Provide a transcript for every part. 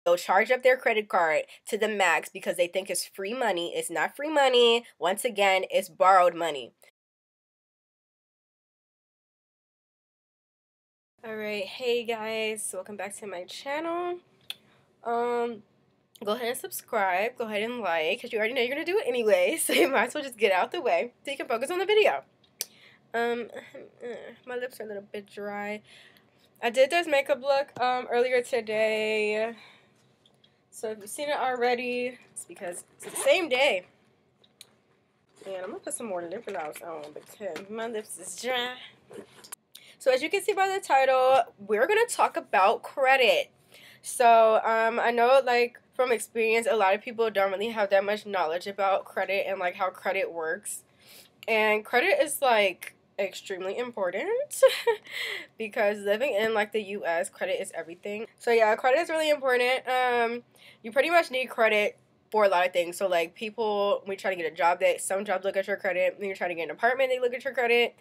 They'll charge up their credit card to the max because they think it's free money. It's not free money. Once again, it's borrowed money. Alright, hey guys, welcome back to my channel. Go ahead and subscribe, go ahead and like, because you already know you're going to do it anyway, so you might as well just get out the way so you can focus on the video. My lips are a little bit dry. I did this makeup look earlier today, so if you've seen it already, it's because it's the same day. And I'm going to put some more lip gloss on because my lips is dry. So as you can see by the title, we're going to talk about credit. So I know, like, from experience, a lot of people don't really have that much knowledge about credit and like how credit works. And credit is like extremely important because living in like the US, credit is everything. So yeah, credit is really important. You pretty much need credit for a lot of things. So like people, when you try to get a job, some jobs look at your credit. When you're trying to get an apartment, they look at your credit.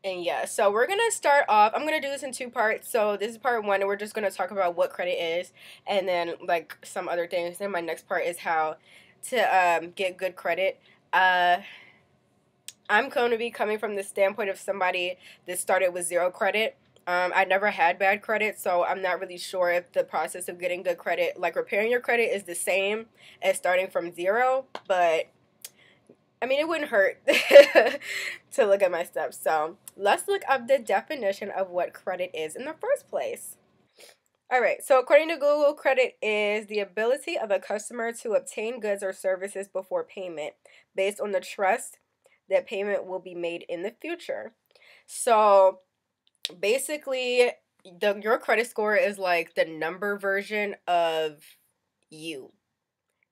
And yeah, so we're going to start off, I'm going to do this in two parts. So this is part one, and we're just going to talk about what credit is, and then like some other things. Then my next part is how to get good credit. I'm going to be coming from the standpoint of somebody that started with zero credit. I never had bad credit, so I'm not really sure if the process of getting good credit, like repairing your credit, is the same as starting from zero, but I mean, it wouldn't hurt to look at my steps. So let's look up the definition of what credit is in the first place. Alright, so according to Google, credit is the ability of a customer to obtain goods or services before payment based on the trust that payment will be made in the future. So basically, your credit score is like the number version of you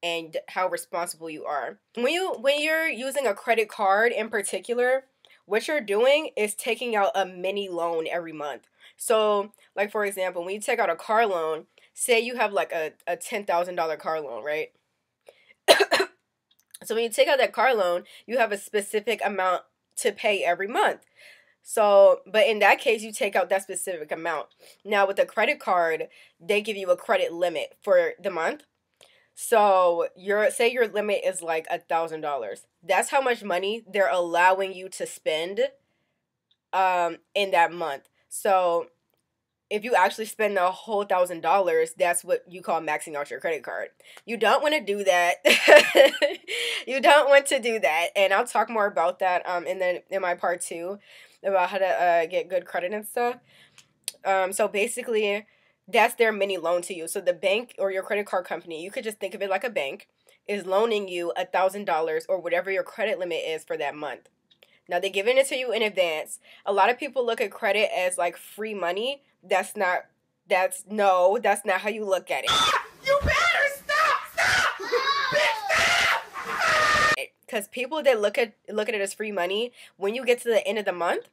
and how responsible you are. When you're using a credit card in particular, what you're doing is taking out a mini loan every month. So, like for example, when you take out a car loan, say you have like a $10,000 car loan, right? So when you take out that car loan, you have a specific amount to pay every month. So, but in that case, you take out that specific amount. Now with a credit card, they give you a credit limit for the month. So say your limit is like $1,000. That's how much money they're allowing you to spend in that month. So if you actually spend the whole $1,000, that's what you call maxing out your credit card. You don't want to do that. You don't want to do that, and I'll talk more about that in my part 2 about how to get good credit and stuff. So basically, that's their mini loan to you. So the bank or your credit card company, you could just think of it like a bank, is loaning you $1,000 or whatever your credit limit is for that month. Now they're giving it to you in advance. A lot of people look at credit as like free money. That's not how you look at it. You better stop! Because people that look at it as free money, when you get to the end of the month,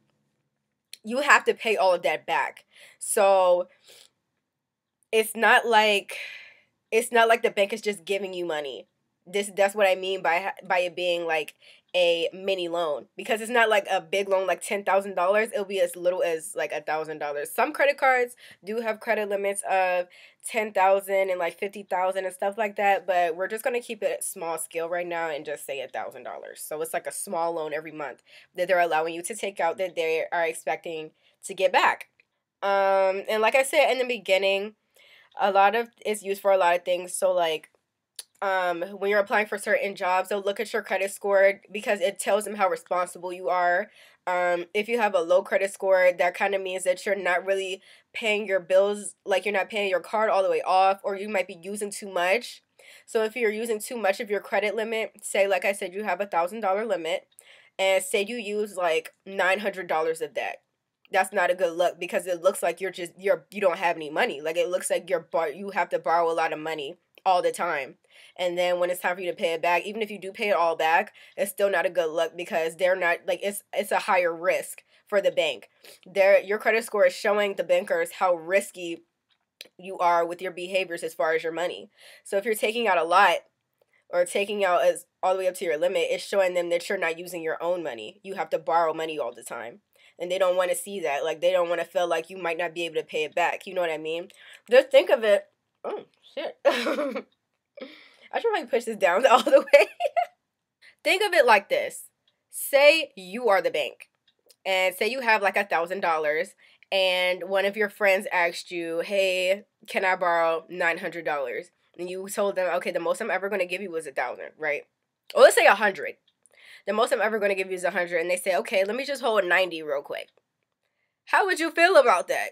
you have to pay all of that back. So it's not like the bank is just giving you money. That's what I mean by it being like a mini loan, because it's not like a big loan like $10,000. It'll be as little as like $1,000. Some credit cards do have credit limits of $10,000 and like $50,000 and stuff like that, but we're just gonna keep it small scale right now and just say $1,000. So it's like a small loan every month that they're allowing you to take out that they are expecting to get back. And like I said in the beginning, it's used for a lot of things. So like when you're applying for certain jobs, they'll look at your credit score because it tells them how responsible you are. If you have a low credit score, that kind of means that you're not really paying your bills, like you're not paying your card all the way off, or you might be using too much. So if you're using too much of your credit limit, say like I said, you have $1,000 limit, and say you use like $900 of that. That's not a good look, because it looks like you don't have any money. Like it looks like you have to borrow a lot of money all the time. And then when it's time for you to pay it back, even if you do pay it all back, it's still not a good look, because they're not like it's a higher risk for the bank. Your credit score is showing the bankers how risky you are with your behaviors as far as your money. So if you're taking out a lot, or taking out all the way up to your limit, it's showing them that you're not using your own money. You have to borrow money all the time. and they don't want to see that. Like, they don't want to feel like you might not be able to pay it back. You know what I mean? Just think of it. Oh, shit. I should probably push this down all the way. Think of it like this. Say you are the bank, and say you have like $1,000, and one of your friends asked you, hey, can I borrow $900? And you told them, okay, the most I'm ever going to give you is 1,000, right? Or let's say 100. The most I'm ever going to give you is 100. And they say, okay, let me just hold 90 real quick. How would you feel about that?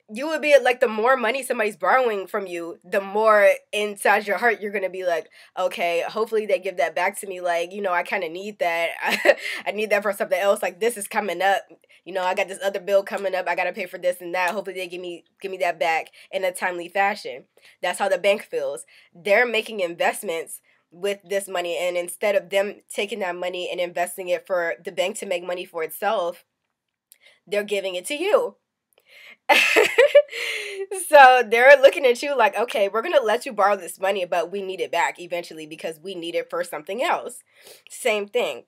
You would be like, the more money somebody's borrowing from you, the more inside your heart you're gonna be like, okay, hopefully they give that back to me. Like, I kind of need that. I need that for something else. Like, this is coming up. I got this other bill coming up. I gotta pay for this and that. Hopefully they give me that back in a timely fashion. That's how the bank feels. They're making investments with this money, and instead of them taking that money and investing it for the bank to make money for itself, they're giving it to you. So they're looking at you like, okay, we're gonna let you borrow this money, but we need it back eventually because we need it for something else. Same thing.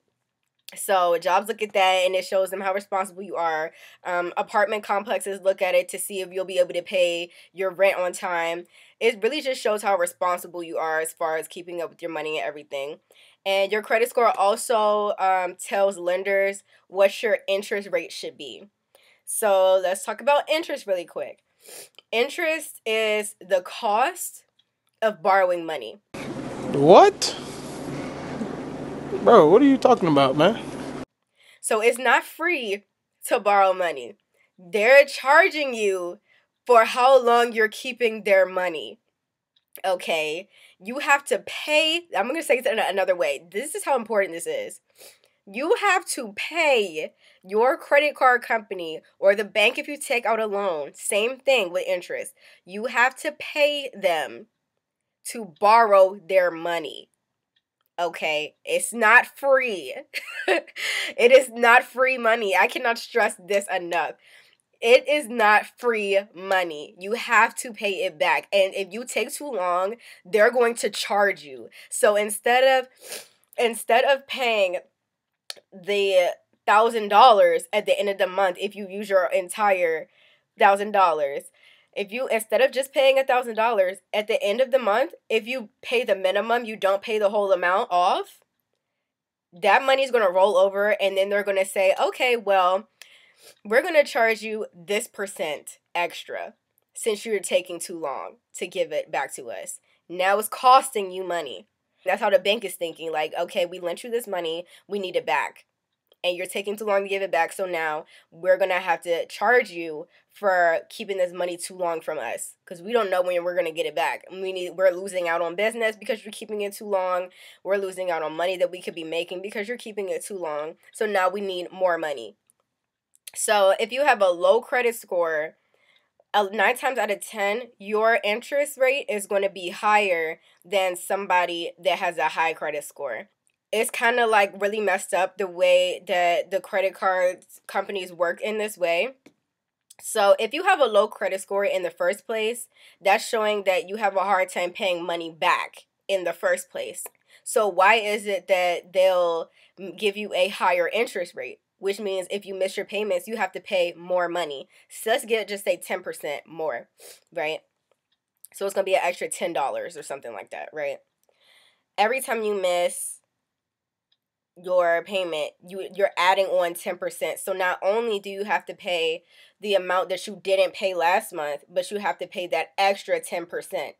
So jobs look at that, and it shows them how responsible you are. Apartment complexes look at it to see if you'll be able to pay your rent on time. It really just shows how responsible you are as far as keeping up with your money and everything. And your credit score also tells lenders what your interest rate should be. So let's talk about interest really quick. Interest is the cost of borrowing money. What? Bro, what are you talking about, man? So it's not free to borrow money. They're charging you for how long you're keeping their money. Okay? You have to pay. I'm going to say it another way. This is how important this is. You have to pay your credit card company or the bank if you take out a loan. Same thing with interest. You have to pay them to borrow their money. Okay? It's not free. It is not free money. I cannot stress this enough. It is not free money. You have to pay it back. And if you take too long, they're going to charge you. So instead of paying the $1,000 at the end of the month, if you use your entire $1,000, if you, instead of just paying $1,000 at the end of the month, if you pay the minimum, you don't pay the whole amount off, that money's going to roll over, and then they're going to say, okay, well, we're going to charge you this percent extra since you're taking too long to give it back to us. Now it's costing you money. That's how the bank is thinking. Like, okay, we lent you this money, we need it back. And you're taking too long to give it back, so now we're going to have to charge you for keeping this money too long from us. Because we don't know when we're going to get it back. We're losing out on business because you're keeping it too long. We're losing out on money that we could be making because you're keeping it too long. So now we need more money. So if you have a low credit score, 9 times out of 10, your interest rate is going to be higher than somebody that has a high credit score. It's kind of like really messed up the way that the credit card companies work in this way. So if you have a low credit score in the first place, that's showing that you have a hard time paying money back in the first place. So why is it that they'll give you a higher interest rate? Which means if you miss your payments, you have to pay more money. So let's just say 10% more, right? So it's going to be an extra $10 or something like that, right? Every time you miss your payment, you're adding on 10%. So not only do you have to pay the amount that you didn't pay last month, but you have to pay that extra 10%.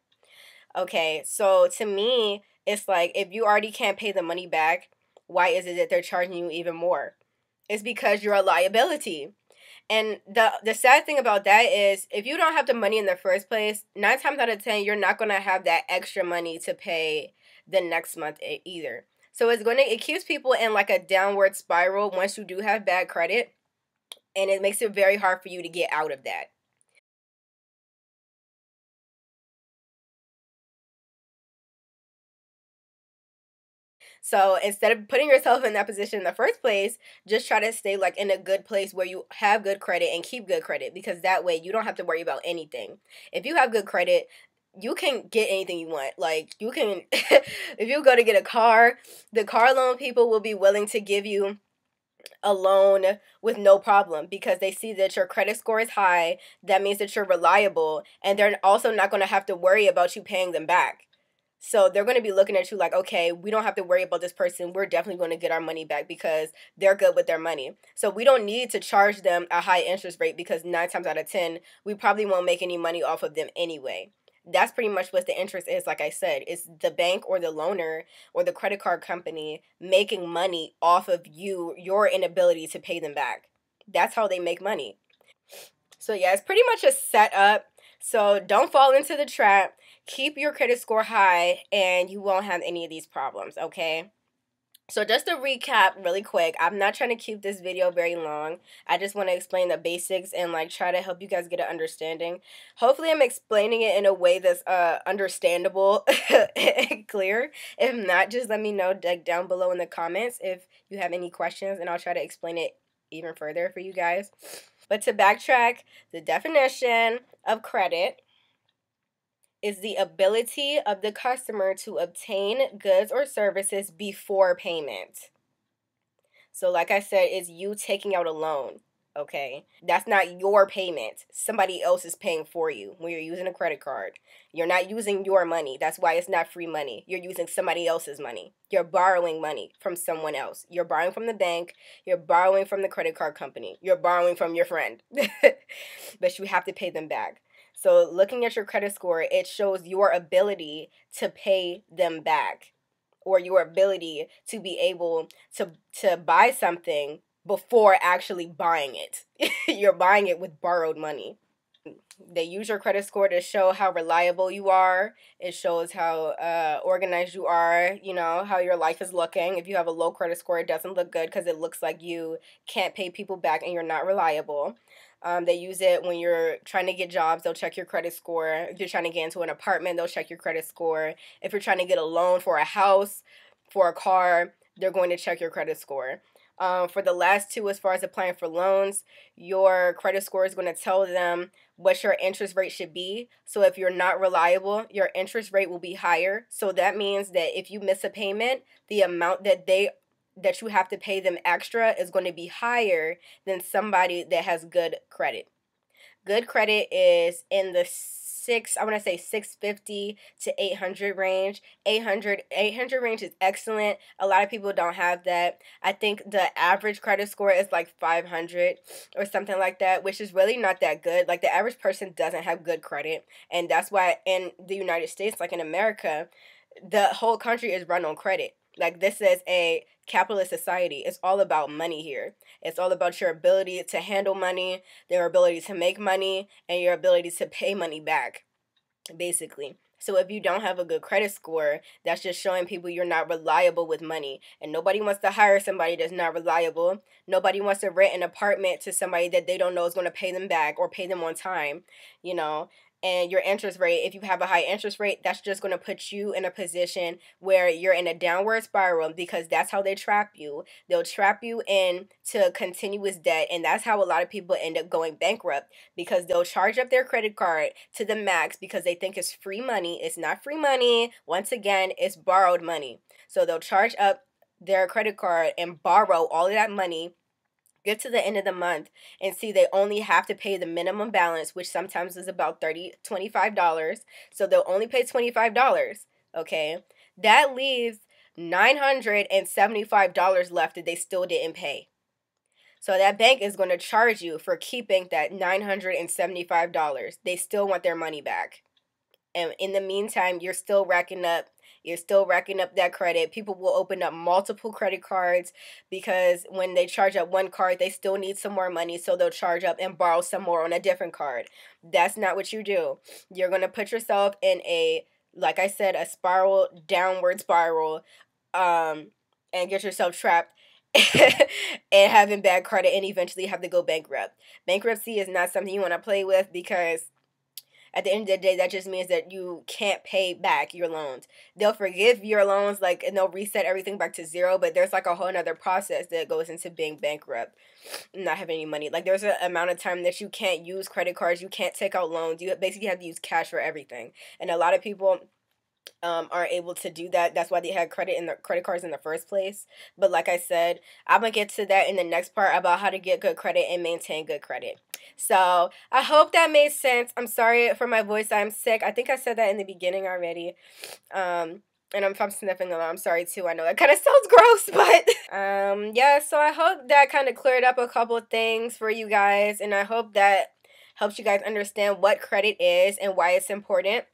Okay, so to me, it's like, if you already can't pay the money back, why is it that they're charging you even more? It's because you're a liability. And the sad thing about that is, if you don't have the money in the first place, 9 times out of 10, you're not going to have that extra money to pay the next month either. So it keeps people in like a downward spiral once you do have bad credit, and it makes it very hard for you to get out of that. So instead of putting yourself in that position in the first place, just try to stay like in a good place where you have good credit and keep good credit, because that way you don't have to worry about anything. If you have good credit, you can get anything you want. Like, you can, if you go to get a car, the car loan people will be willing to give you a loan with no problem because they see that your credit score is high. That means that you're reliable, and they're also not going to have to worry about you paying them back. So they're going to be looking at you like, okay, we don't have to worry about this person. We're definitely going to get our money back because they're good with their money. So we don't need to charge them a high interest rate because 9 times out of 10, we probably won't make any money off of them anyway. That's pretty much what the interest is. Like I said, it's the bank or the loaner or the credit card company making money off of your inability to pay them back. That's how they make money. So yeah, it's pretty much a setup. So don't fall into the trap. Keep your credit score high and you won't have any of these problems, okay? So just to recap really quick, I'm not trying to keep this video very long. I just want to explain the basics and like try to help you guys get an understanding. Hopefully I'm explaining it in a way that's understandable and clear. If not, just let me know like down below in the comments if you have any questions and I'll try to explain it even further for you guys. But to backtrack, the definition of credit is the ability of the customer to obtain goods or services before payment. So like I said, it's you taking out a loan, okay? That's not your payment. Somebody else is paying for you when you're using a credit card. You're not using your money. That's why it's not free money. You're using somebody else's money. You're borrowing money from someone else. You're borrowing from the bank. You're borrowing from the credit card company. You're borrowing from your friend. But you have to pay them back. So looking at your credit score, it shows your ability to pay them back or your ability to be able to buy something before actually buying it. You're buying it with borrowed money. They use your credit score to show how reliable you are. It shows how organized you are, you know, how your life is looking. If you have a low credit score, it doesn't look good because it looks like you can't pay people back and you're not reliable. They use it when you're trying to get jobs. They'll check your credit score. If you're trying to get into an apartment, they'll check your credit score. If you're trying to get a loan for a house, for a car, they're going to check your credit score. For the last two, as far as applying for loans, your credit score is going to tell them what your interest rate should be. So if you're not reliable, your interest rate will be higher. So that means that if you miss a payment, the amount that you have to pay them extra is going to be higher than somebody that has good credit. Good credit is in the I want to say 650 to 800 range. 800 range is excellent. A lot of people don't have that. I think the average credit score is like 500 or something like that, which is really not that good. Like the average person doesn't have good credit, and that's why in the United States, like in America, the whole country is run on credit. Like this is a capitalist society. It's all about money here. It's all about your ability to handle money, your ability to make money, and your ability to pay money back, basically. So if you don't have a good credit score, that's just showing people you're not reliable with money. And nobody wants to hire somebody that's not reliable. Nobody wants to rent an apartment to somebody that they don't know is going to pay them back or pay them on time, you know. And your interest rate, if you have a high interest rate, that's just going to put you in a position where you're in a downward spiral because that's how they trap you. They'll trap you into continuous debt, and that's how a lot of people end up going bankrupt because they'll charge up their credit card to the max because they think it's free money. It's not free money. Once again, it's borrowed money. So they'll charge up their credit card and borrow all of that money, get to the end of the month and see they only have to pay the minimum balance, which sometimes is about $25. So they'll only pay $25, okay? That leaves $975 left that they still didn't pay. So that bank is going to charge you for keeping that $975. They still want their money back. And in the meantime, you're still racking up that credit. People will open up multiple credit cards because when they charge up one card, they still need some more money, so they'll charge up and borrow some more on a different card. That's not what you do. You're going to put yourself in a, like I said, a downward spiral, and get yourself trapped and having bad credit and eventually have to go bankrupt. Bankruptcy is not something you want to play with because at the end of the day, that just means that you can't pay back your loans. They'll forgive your loans, like, and they'll reset everything back to zero, but there's like a whole nother process that goes into being bankrupt, not having any money. Like, there's an amount of time that you can't use credit cards, you can't take out loans, you basically have to use cash for everything. And a lot of people aren't able to do that. That's why they had credit cards in the first place. But like I said, I'm gonna get to that in the next part about how to get good credit and maintain good credit. So I hope that made sense. I'm sorry for my voice. I'm sick. I think I said that in the beginning already. And if I'm sniffing a lot, I'm sorry too. I know that kind of sounds gross, but yeah. So I hope that kind of cleared up a couple of things for you guys, and I hope that helps you guys understand what credit is and why it's important.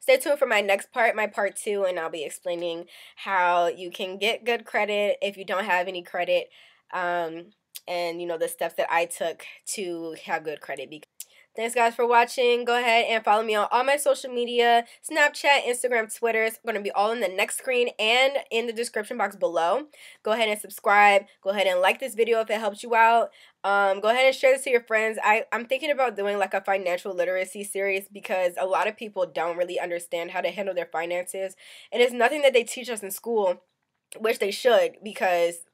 Stay tuned for my next part, my part 2, and I'll be explaining how you can get good credit if you don't have any credit, and you know, the steps that I took to have good credit. Thanks guys for watching. Go ahead and follow me on all my social media, Snapchat, Instagram, Twitter. It's going to be all in the next screen and in the description box below. Go ahead and subscribe. Go ahead and like this video if it helps you out. Go ahead and share this to your friends. I'm thinking about doing like a financial literacy series because a lot of people don't really understand how to handle their finances. And it's nothing that they teach us in school, which they should, because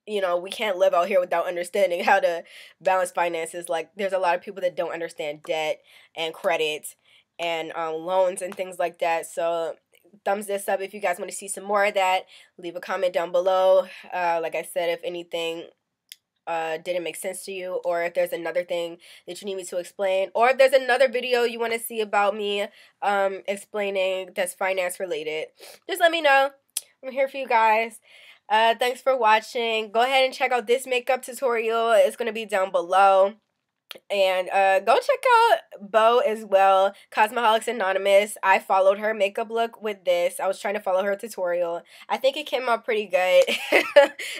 you know, we can't live out here without understanding how to balance finances. Like, there's a lot of people that don't understand debt and credit and loans and things like that. So, thumbs this up if you guys want to see some more of that. Leave a comment down below. Like I said, if anything didn't make sense to you, or if there's another thing that you need me to explain, or if there's another video you want to see about me explaining that's finance related, just let me know. I'm here for you guys. Thanks for watching. Go ahead and check out this makeup tutorial. It's going to be down below. And go check out Bo as well, Cosmeholics Anonymous. I followed her makeup look with this. I was trying to follow her tutorial. I think it came out pretty good.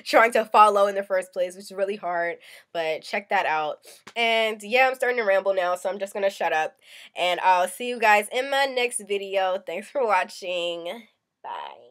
Trying to follow in the first place, which is really hard. But check that out. And yeah, I'm starting to ramble now, so I'm just going to shut up. And I'll see you guys in my next video. Thanks for watching. Bye.